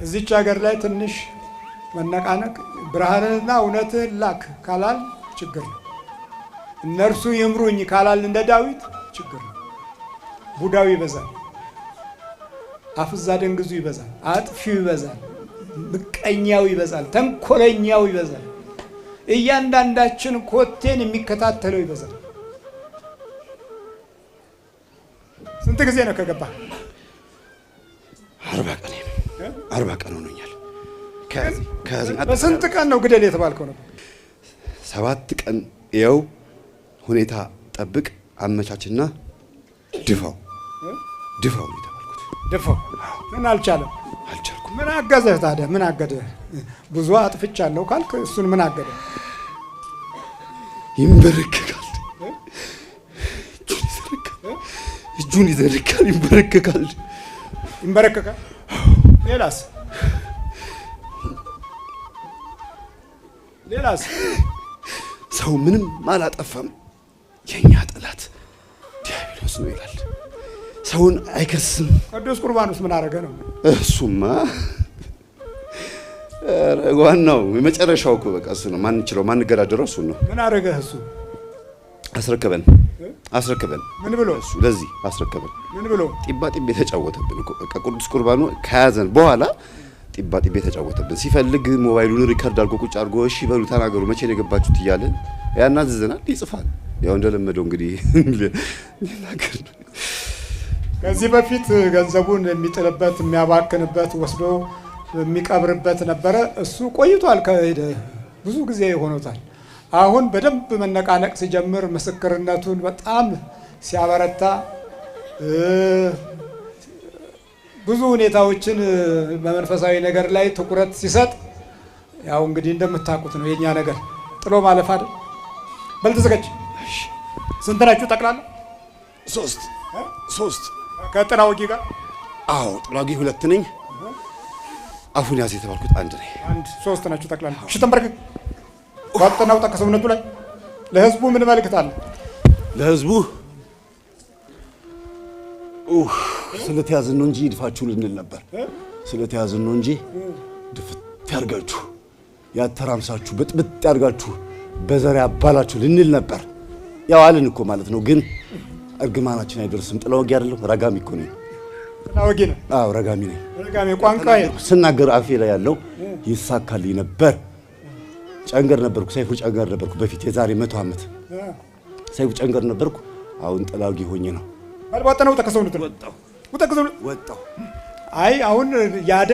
እዚች ሀገር ላይ ትንሽ መነቃነቅ ብርሃንና እውነትን ላክ ካላል ችግር ነው። እነርሱ ይምሩኝ ካላል እንደ ዳዊት ችግር ነው። ቡዳው ይበዛል፣ አፍዛ ደንግዙ ይበዛል፣ አጥፊው ይበዛል፣ ምቀኛው ይበዛል፣ ተንኮለኛው ይበዛል፣ እያንዳንዳችን ኮቴን የሚከታተለው ይበዛል። ስንት ጊዜ ነው ከገባ? 40 ቀን ሆኖኛል። በስንት ቀን ነው ግደል የተባልከው ነው? 7 ቀን ይኸው ሁኔታ ጠብቅ አመቻችና ድፋው ነው የተባልኩት። ድፋው ምን አልቻለም? አልቻልኩም። ምን አገዘህ ታዲያ? ምን አገደህ? ብዙ አጥፍቻለሁ ካልክ እሱን ምን አገደህ? ይንበረከካል፣ እጁን ይዘረጋል፣ ይንበረከካል። ሌላስ? ሰው ምንም አላጠፋም፣ የኛ ጠላት ዲያብሎስ ነው ይላል። ሰውን አይከስም። ቅዱስ ቁርባኑስ ምን አረገ ነው? እሱማ ዋናው የመጨረሻው እኮ በቃ እሱ ነው። ማን ገዳደረው እሱ ነው። ምን አረገ እሱ? አስረከበን። ምን ብሎ? እሱ ለዚህ አስረከበን። ምን ብሎ? ጢባ የተጫወተብን እኮ በቃ ቅዱስ ቁርባኑ ከያዘን በኋላ ጢባ የተጫወተብን። ሲፈልግ ሞባይሉን ሪከርድ አድርጎ ቁጭ አድርጎ እሺ በሉ ተናገሩ መቼ ነው የገባችሁት እያለ ያናዝዘናል፣ ይጽፋል። ያው እንደለመደው እንግዲህ ሊናገር ነው። ከዚህ በፊት ገንዘቡን የሚጥልበት የሚያባክንበት ወስዶ የሚቀብርበት ነበረ። እሱ ቆይቷል፣ ከሄደ ብዙ ጊዜ ሆኖታል። አሁን በደንብ መነቃነቅ ሲጀምር ምስክርነቱን በጣም ሲያበረታ ብዙ ሁኔታዎችን በመንፈሳዊ ነገር ላይ ትኩረት ሲሰጥ ያው እንግዲህ እንደምታውቁት ነው የኛ ነገር ጥሎ ማለፍ አይደል። በል ተዘጋጅ። ስንት ናችሁ ጠቅላላ? 3 ከጥላውጊ ጋር? አዎ ጥላውጊ 2 ነኝ። አፉን ያዝ የተባልኩት 1 ነኝ። 3 ናችሁ ጠቅላላ። እሺ ተንበርከክ። ወጥተናው ተከሰውነቱ ላይ ለህዝቡ ምን መልእክት አለ? ለህዝቡ ስለተያዝን ነው እንጂ ይድፋችሁ ልንል ነበር። ስለተያዝን ነው እንጂ ድፍት ያርጋችሁ ያተራምሳችሁ ብጥብጥ ያርጋችሁ በዘር ያባላችሁ ልንል ነበር። ያው አልን እኮ ማለት ነው። ግን እርግማናችን አይደርስም። ጥላውጊ አይደለም ረጋሚ እኮ ነኝ። ጥላውጊ ነው? አዎ ረጋሚ ነኝ። ረጋሚ ቋንቋዬ ስናገር አፌ ላይ ያለው ይሳካልኝ ነበር። ጨንገር ነበርኩ፣ ሰይፉ ጨንገር ነበርኩ። በፊት የዛሬ 100 ዓመት ሰይፉ ጨንገር ነበርኩ። አሁን ጥላውጊ ሆኜ ነው። ወጣው። አይ አሁን ያደ